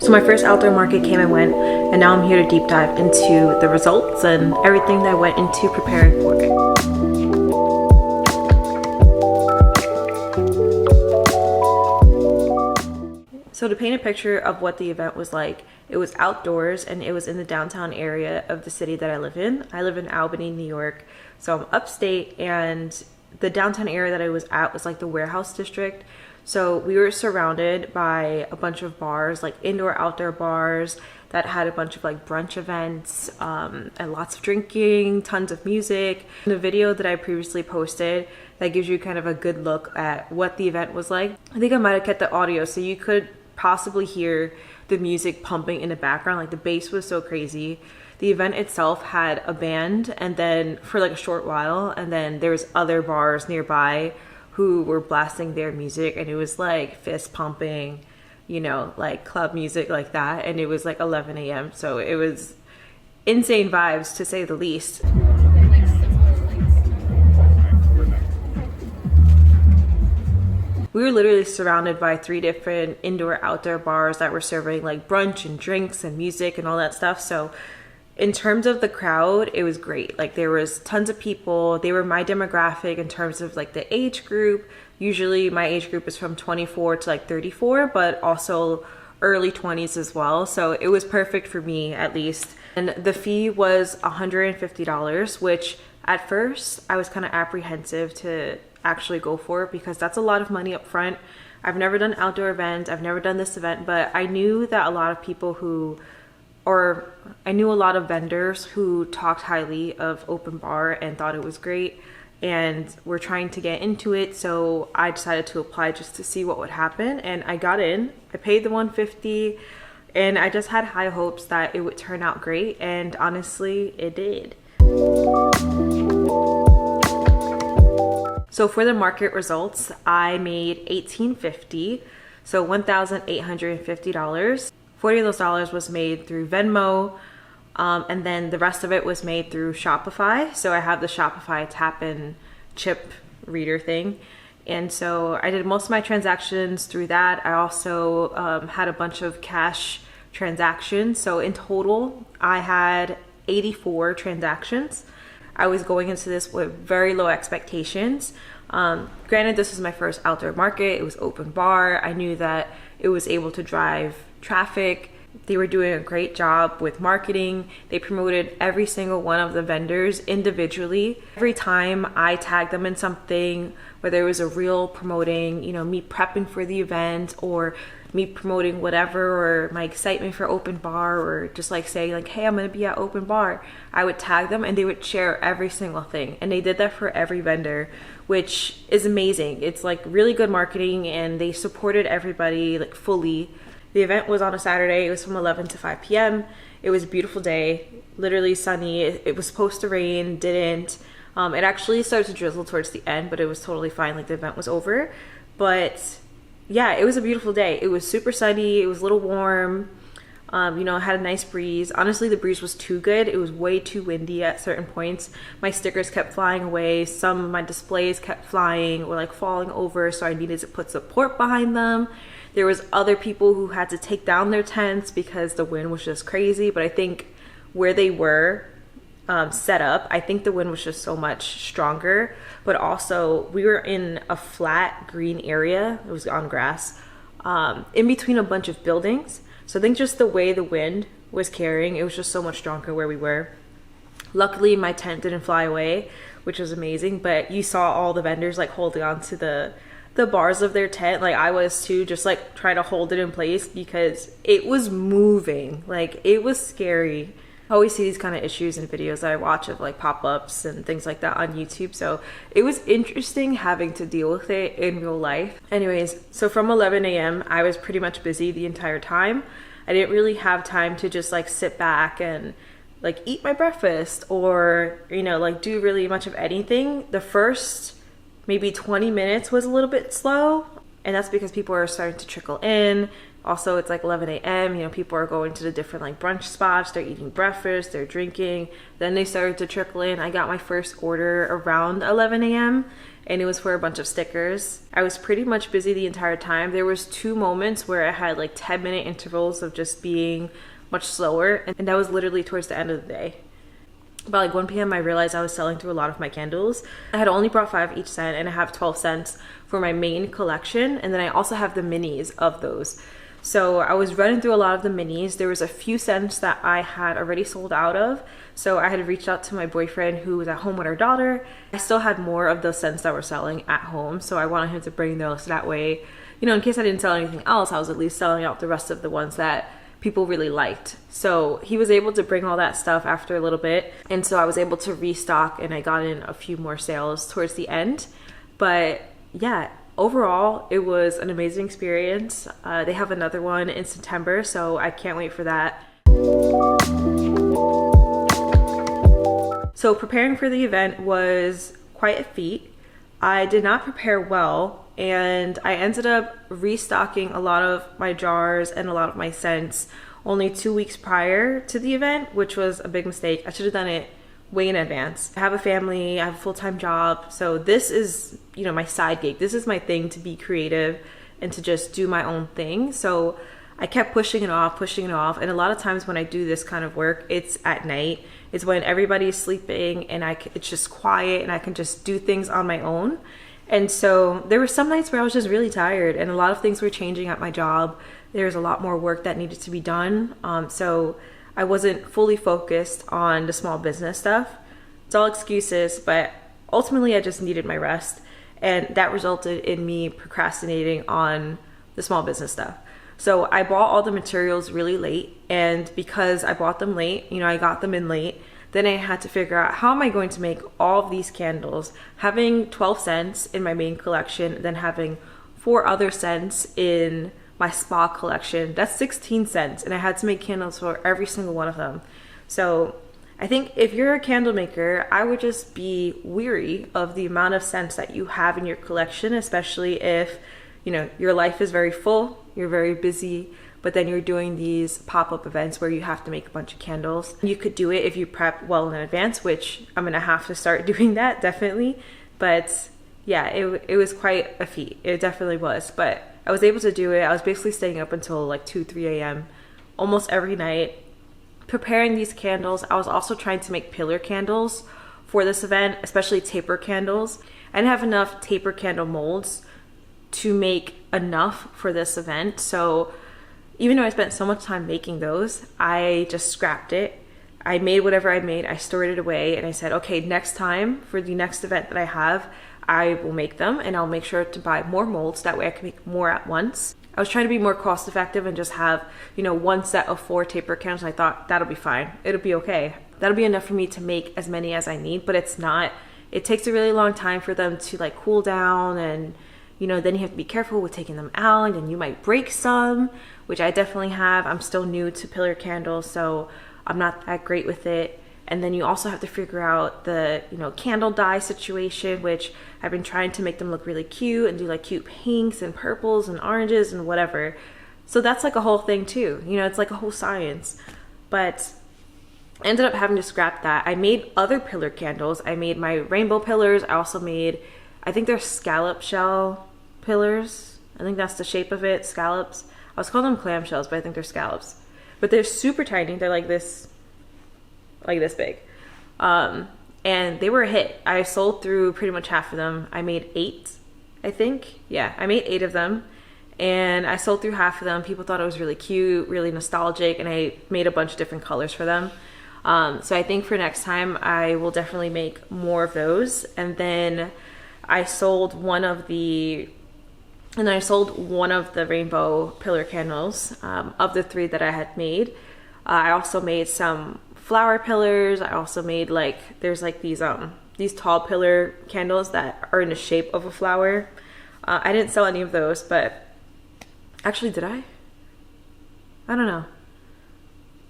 So my first outdoor market came and went, and now I'm here to deep dive into the results and everything that went into preparing for it. So to paint a picture of what the event was like, it was outdoors and it was in the downtown area of the city that I live in. I live in Albany, New York, so I'm upstate, and the downtown area that I was at was like the warehouse district. So we were surrounded by a bunch of bars, like indoor, outdoor bars that had a bunch of like brunch events and lots of drinking, tons of music. In the video that I previously posted, that gives you kind of a good look at what the event was like. I think I might have kept the audio so you could possibly hear the music pumping in the background. Like the bass was so crazy. The event itself had a band, and then for like a short while, and then there was other bars nearby who were blasting their music, and it was like fist pumping, you know, like club music like that. And it was like 11 a.m. So it was insane vibes, to say the least. We were literally surrounded by 3 different indoor outdoor bars that were serving like brunch and drinks and music and all that stuff. So in terms of the crowd, it was great. Like there was tons of people. They were my demographic in terms of like the age group. Usually my age group is from 24 to like 34, but also early 20s as well. So it was perfect for me, at least. And the fee was $150, which at first I was kind of apprehensive to actually go for it because that's a lot of money up front. I've never done outdoor events. I've never done this event, but I knew that a lot of people I knew a lot of vendors who talked highly of open bar and thought it was great and were trying to get into it. So I decided to apply just to see what would happen, and I got in. I paid the $150, and I just had high hopes that it would turn out great, and honestly, it did. So for the market results, I made $1,850, so $1,850. $40 of those dollars was made through Venmo, and then the rest of it was made through Shopify. So I have the Shopify tap and chip reader thing, and so I did most of my transactions through that. I also had a bunch of cash transactions. So in total, I had 84 transactions. I was going into this with very low expectations. Granted, this was my first outdoor market. It was open bar. I knew that it was able to drive traffic. They were doing a great job with marketing. They promoted every single one of the vendors individually. Every time I tagged them in something, whether it was a reel promoting, you know, me prepping for the event, or me promoting whatever, or my excitement for open bar, or just like saying like, hey, I'm gonna be at open bar, I would tag them and they would share every single thing. And they did that for every vendor, which is amazing. It's like really good marketing, and they supported everybody like fully. The event was on a Saturday. It was from 11 to 5 p.m. It was a beautiful day, literally sunny. It was supposed to rain, didn't. It actually started to drizzle towards the end, but it was totally fine. Like the event was over. But yeah, it was a beautiful day. It was super sunny. It was a little warm. You know, it had a nice breeze. Honestly, the breeze was too good. It was way too windy at certain points. My stickers kept flying away. Some of my displays kept flying or like falling over, so I needed to put support behind them. There was other people who had to take down their tents because the wind was just crazy. But I think where they were set up, I think the wind was just so much stronger. But also, we were in a flat green area. It was on grass, in between a bunch of buildings. So I think just the way the wind was carrying, it was just so much stronger where we were. Luckily, my tent didn't fly away, which was amazing. But you saw all the vendors like holding on to the bars of their tent, like I was too, just like trying to hold it in place because it was moving. Like it was scary. I always see these kind of issues in videos that I watch of like pop-ups and things like that on YouTube. So it was interesting having to deal with it in real life. Anyways, so from 11 a.m. I was pretty much busy the entire time. I didn't really have time to just like sit back and like eat my breakfast or, you know, like do really much of anything. The first maybe 20 minutes was a little bit slow, and that's because people are starting to trickle in. Also, it's like 11 a.m. You know, people are going to the different like brunch spots. They're eating breakfast, they're drinking. Then they started to trickle in. I got my first order around 11 a.m. and it was for a bunch of stickers. I was pretty much busy the entire time. There was 2 moments where I had like 10-minute intervals of just being much slower, and that was literally towards the end of the day. About like 1 p.m. I realized I was selling through a lot of my candles. I had only brought 5 each scent, and I have 12 scents for my main collection, and then I also have the minis of those. So I was running through a lot of the minis. There was a few scents that I had already sold out of. So I had reached out to my boyfriend who was at home with our daughter. I still had more of those scents that were selling at home. So I wanted him to bring those. That way, you know, in case I didn't sell anything else, I was at least selling out the rest of the ones that people really liked. So he was able to bring all that stuff after a little bit. And so I was able to restock, and I got in a few more sales towards the end. But yeah, overall, it was an amazing experience. They have another one in September, so I can't wait for that. So preparing for the event was quite a feat. I did not prepare well, and I ended up restocking a lot of my jars and a lot of my scents only 2 weeks prior to the event, which was a big mistake. I should have done it way in advance. I have a family, I have a full-time job, so this is, you know, my side gig. This is my thing, to be creative and to just do my own thing. So I kept pushing it off, and a lot of times when I do this kind of work, it's at night. It's when everybody's sleeping and it's just quiet and I can just do things on my own. And so there were some nights where I was just really tired, and a lot of things were changing at my job. There's a lot more work that needed to be done. So I wasn't fully focused on the small business stuff. It's all excuses, but ultimately I just needed my rest, and that resulted in me procrastinating on the small business stuff. So I bought all the materials really late, and because I bought them late, you know, I got them in late, then I had to figure out, how am I going to make all of these candles? Having 12 scents in my main collection, then having 4 other scents in my spa collection, that's 16 scents, and I had to make candles for every single one of them. So I think if you're a candle maker, I would just be weary of the amount of scents that you have in your collection, especially if, you know, your life is very full, you're very busy, but then you're doing these pop-up events where you have to make a bunch of candles. You could do it if you prep well in advance, which I'm gonna have to start doing that, definitely. But yeah, it was quite a feat. It definitely was, but I was able to do it. I was basically staying up until like 2-3 a.m. almost every night preparing these candles. I was also trying to make pillar candles for this event, especially taper candles. I didn't have enough taper candle molds to make enough for this event. So even though I spent so much time making those, I just scrapped it. I made whatever I made, I stored it away, and I said, okay, next time for the next event that I have, I will make them, and I'll make sure to buy more molds. That way I can make more at once. I was trying to be more cost effective and just have, you know, 1 set of 4 taper candles. And I thought that'll be fine. It'll be okay. That'll be enough for me to make as many as I need, but it's not. It takes a really long time for them to like cool down, and you know, then you have to be careful with taking them out, and you might break some, which I definitely have. I'm still new to pillar candles, so I'm not that great with it. And then you also have to figure out the, you know, candle dye situation, which I've been trying to make them look really cute and do like cute pinks and purples and oranges and whatever. So that's like a whole thing too. You know, it's like a whole science. But I ended up having to scrap that. I made other pillar candles. I made my rainbow pillars. I also made, I think they're scallop shell pillars. I think that's the shape of it, scallops. I was calling them clamshells, but I think they're scallops. But they're super tiny. They're like this big. And they were a hit. I sold through pretty much half of them. I made 8, I think. Yeah, I made 8 of them. And I sold through half of them. People thought it was really cute, really nostalgic, and I made a bunch of different colors for them. So I think for next time, I will definitely make more of those. And then I sold one of the rainbow pillar candles of the 3 that I had made. I also made some flower pillars. I also made there's like these tall pillar candles that are in the shape of a flower. I didn't sell any of those, but actually, did I? I don't know.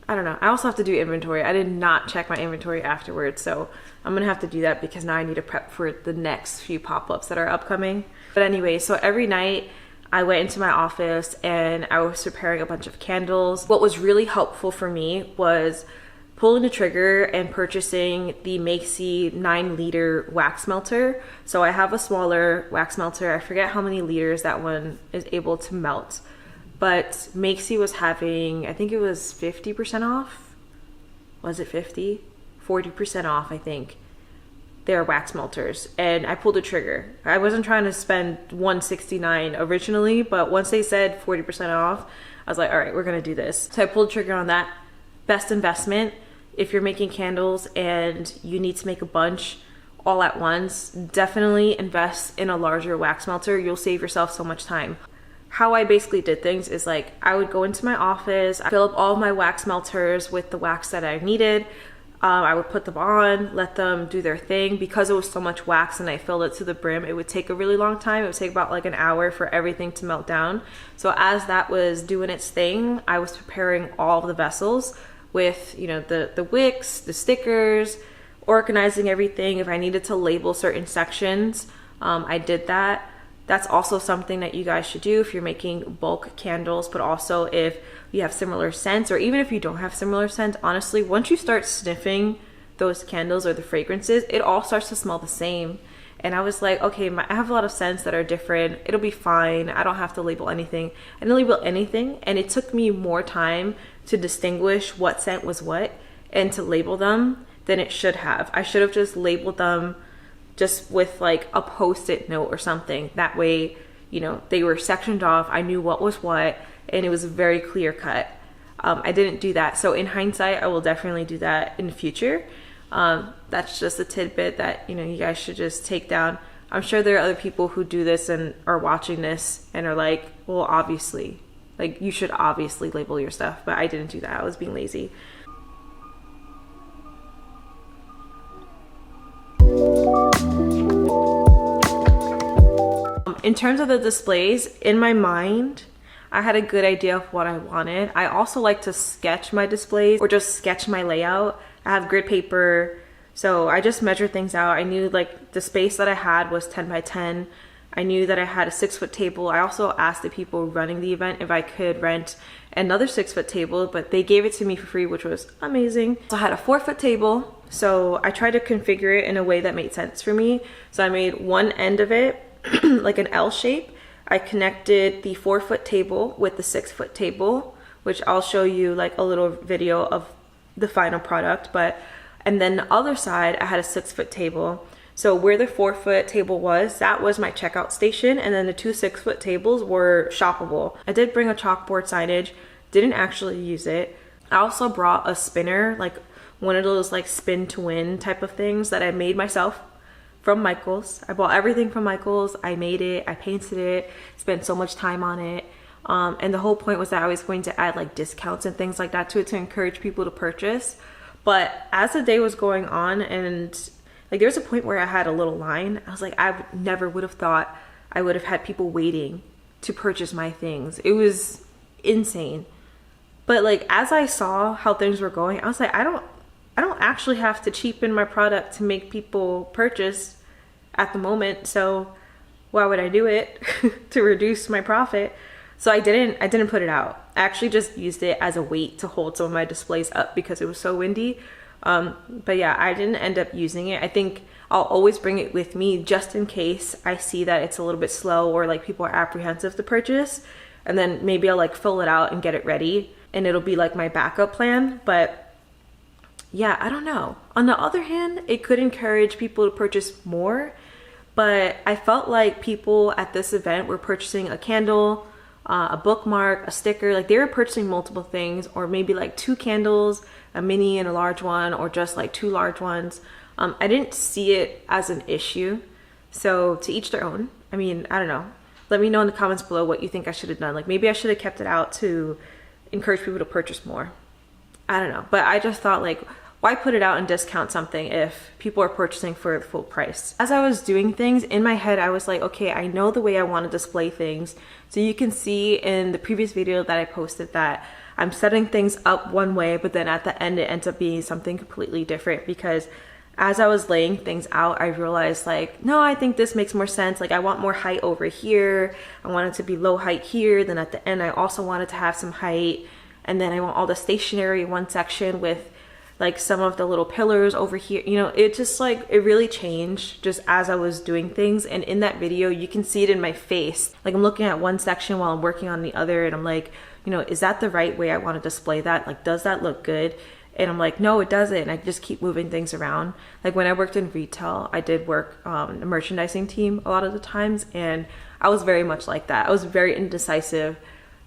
I also have to do inventory. I did not check my inventory afterwards, so I'm gonna have to do that because now I need to prep for the next few pop-ups that are upcoming. But anyway, so every night I went into my office and I was preparing a bunch of candles. What was really helpful for me was pulling the trigger and purchasing the Makesy 9-liter wax melter. So I have a smaller wax melter. I forget how many liters that one is able to melt, but Makesy was having, I think it was 50% off. Was it 50? 40% off, I think, their wax melters. And I pulled the trigger. I wasn't trying to spend $169 originally, but once they said 40% off, I was like, all right, we're gonna do this. So I pulled the trigger on that. Best investment. If you're making candles and you need to make a bunch all at once, definitely invest in a larger wax melter. You'll save yourself so much time. How I basically did things is like, I would go into my office, I fill up all of my wax melters with the wax that I needed. I would put them on, let them do their thing. Because it was so much wax and I filled it to the brim, it would take a really long time. It would take about like an hour for everything to melt down. So as that was doing its thing, I was preparing all of the vessels with, you know, the wicks, the stickers, organizing everything. If I needed to label certain sections, I did that. That's also something that you guys should do if you're making bulk candles, but also if you have similar scents, or even if you don't have similar scents. Honestly, once you start sniffing those candles or the fragrances, it all starts to smell the same. And I was like, okay, I have a lot of scents that are different. It'll be fine. I don't have to label anything. I didn't label anything, and it took me more time to distinguish what scent was what and to label them than it should have. I should have just labeled them just with like a post-it note or something. That way, you know, they were sectioned off. I knew what was what, and it was very clear cut. I didn't do that. So in hindsight, I will definitely do that in the future. That's just a tidbit that, you know, you guys should just take down. I'm sure there are other people who do this and are watching this and are like, well, obviously, like, you should obviously label your stuff, but I didn't do that. I was being lazy. In terms of the displays, in my mind, I had a good idea of what I wanted. I also like to sketch my displays or just sketch my layout. I have grid paper, so I just measured things out. I knew like the space that I had was 10 by 10. I knew that I had a 6-foot table. I also asked the people running the event if I could rent another 6-foot table, but they gave it to me for free, which was amazing. So I had a 4-foot table. So I tried to configure it in a way that made sense for me. So I made one end of it like an L shape. I connected the 4-foot table with the 6-foot table, which I'll show you like a little video of the final product. And then the other side, I had a 6-foot table. So where the 4-foot table was, that was my checkout station, and then the 2 6-foot tables were shoppable. I did bring a chalkboard signage, didn't actually use it. I also brought a spinner, like one of those like spin to win type of things that I made myself from Michaels. I bought everything from Michaels. I made it, I painted it, spent so much time on it. And the whole point was that I was going to add like discounts and things like that to it to encourage people to purchase. But as the day was going on, and like there was a point where I had a little line, I was like, I never would have thought I would have had people waiting to purchase my things. It was insane. But like as I saw how things were going, I was like, I don't actually have to cheapen my product to make people purchase at the moment. So why would I do it to reduce my profit? So I didn't put it out. I actually just used it as a weight to hold some of my displays up because it was so windy. But yeah, I didn't end up using it. I think I'll always bring it with me just in case I see that it's a little bit slow or like people are apprehensive to purchase. And then maybe I'll like fill it out and get it ready, and it'll be like my backup plan. But yeah, I don't know. On the other hand, it could encourage people to purchase more, but I felt like people at this event were purchasing a candle, a bookmark, a sticker. Like they were purchasing multiple things, or maybe like 2 candles, a mini and a large one, or just like 2 large ones. I didn't see it as an issue. So to each their own. I mean, I don't know. Let me know in the comments below what you think I should have done. Like maybe I should have kept it out to encourage people to purchase more. I don't know. But I just thought like, why put it out and discount something if people are purchasing for the full price? As I was doing things in my head, I was like, okay, I know the way I want to display things. So you can see in the previous video that I posted that I'm setting things up one way, but then at the end it ends up being something completely different because as I was laying things out, I realized like, no, I think this makes more sense. Like I want more height over here. I want it to be low height here. Then at the end, I also wanted to have some height. And then I want all the stationery in one section with like some of the little pillars over here. You know, it just like, it really changed just as I was doing things. And in that video, you can see it in my face. Like I'm looking at one section while I'm working on the other, and I'm like, you know, is that the right way I want to display that? Like, does that look good? And I'm like, no, it doesn't. And I just keep moving things around. Like when I worked in retail, I did work the merchandising team a lot of the times. And I was very much like that. I was very indecisive,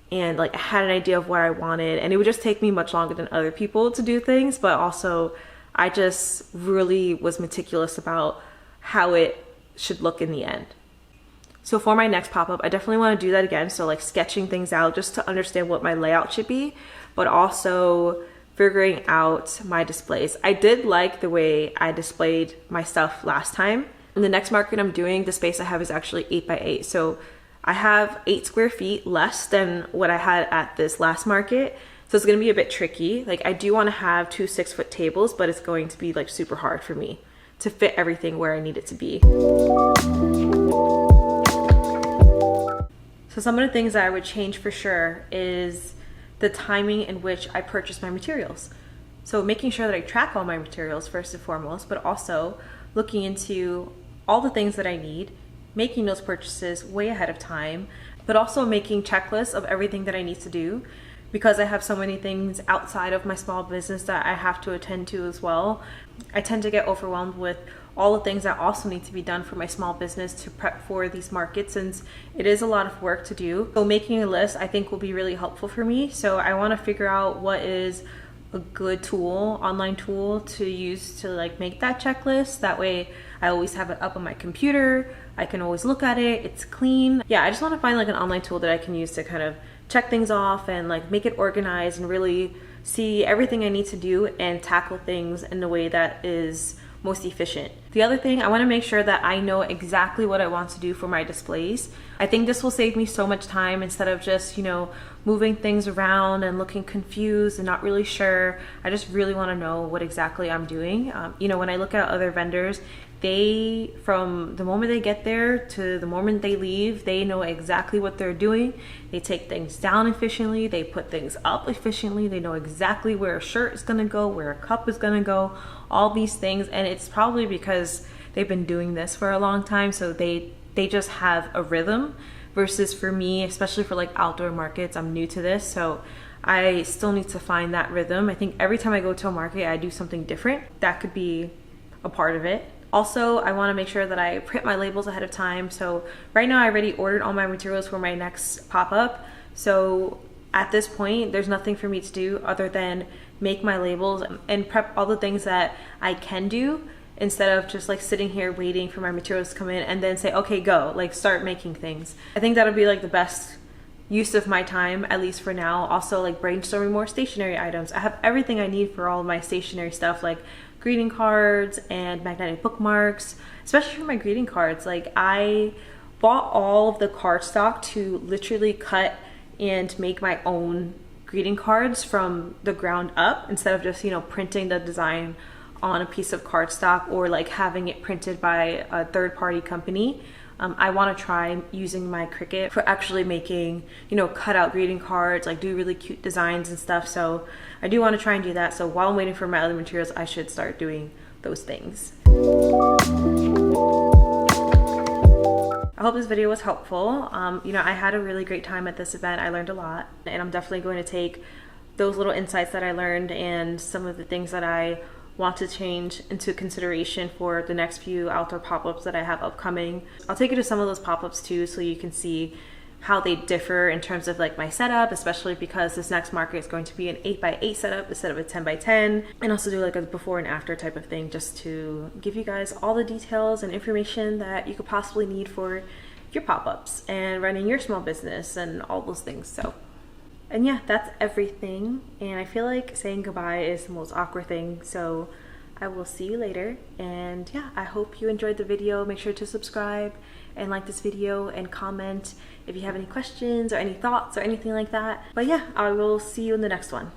and like I had an idea of what I wanted, and it would just take me much longer than other people to do things. But also I just really was meticulous about how it should look in the end. So for my next pop-up, I definitely want to do that again. So like sketching things out just to understand what my layout should be, but also figuring out my displays. I did like the way I displayed my stuff last time. In the next market I'm doing, the space I have is actually 8 by 8. So I have 8 square feet less than what I had at this last market. So it's gonna be a bit tricky. Like I do wanna have 2 6-foot tables, but it's going to be like super hard for me to fit everything where I need it to be. So some of the things that I would change for sure is the timing in which I purchase my materials. So making sure that I track all my materials first and foremost, but also looking into all the things that I need, making those purchases way ahead of time, but also making checklists of everything that I need to do, because I have so many things outside of my small business that I have to attend to as well. I tend to get overwhelmed with all the things that also need to be done for my small business to prep for these markets, since it is a lot of work to do. So making a list I think will be really helpful for me. So I want to figure out what is a good tool, online tool to use to like make that checklist. That way I always have it up on my computer. I can always look at it. It's clean. Yeah, I just want to find like an online tool that I can use to kind of check things off and like make it organized and really see everything I need to do and tackle things in a way that is most efficient. The other thing, I want to make sure that I know exactly what I want to do for my displays. I think this will save me so much time instead of just, you know, moving things around and looking confused and not really sure. I just really want to know what exactly I'm doing. You know, when I look at other vendors, they, from the moment they get there to the moment they leave, they know exactly what they're doing. They take things down efficiently, they put things up efficiently, they know exactly where a shirt is gonna go, where a cup is gonna go, all these things. And it's probably because they've been doing this for a long time, so they just have a rhythm. Versus for me, especially for like outdoor markets, I'm new to this, so I still need to find that rhythm. I think every time I go to a market, I do something different. That could be a part of it. Also, I want to make sure that I print my labels ahead of time. So right now I already ordered all my materials for my next pop-up. So at this point, there's nothing for me to do other than make my labels and prep all the things that I can do, instead of just like sitting here waiting for my materials to come in and then say, okay, go, like start making things. I think that'll be like the best use of my time, at least for now. Also like brainstorming more stationery items. I have everything I need for all of my stationery stuff, like greeting cards and magnetic bookmarks, especially for my greeting cards. Like I bought all of the cardstock to literally cut and make my own greeting cards from the ground up, instead of just, you know, printing the design on a piece of cardstock or like having it printed by a third-party company. I want to try using my Cricut for actually making, you know, cut out greeting cards, like do really cute designs and stuff. So I do want to try and do that. So while I'm waiting for my other materials, I should start doing those things. I hope this video was helpful. You know, I had a really great time at this event. I learned a lot, and I'm definitely going to take those little insights that I learned and some of the things that I want to change into consideration for the next few outdoor pop-ups that I have upcoming. I'll take you to some of those pop-ups too, so you can see how they differ in terms of like my setup, especially because this next market is going to be an 8 by 8 setup instead of a 10 by 10, and also do like a before and after type of thing, just to give you guys all the details and information that you could possibly need for your pop-ups and running your small business and all those things. So, and yeah, that's everything. And I feel like saying goodbye is the most awkward thing. So I will see you later. And yeah, I hope you enjoyed the video. Make sure to subscribe and like this video and comment if you have any questions or any thoughts or anything like that. But yeah, I will see you in the next one.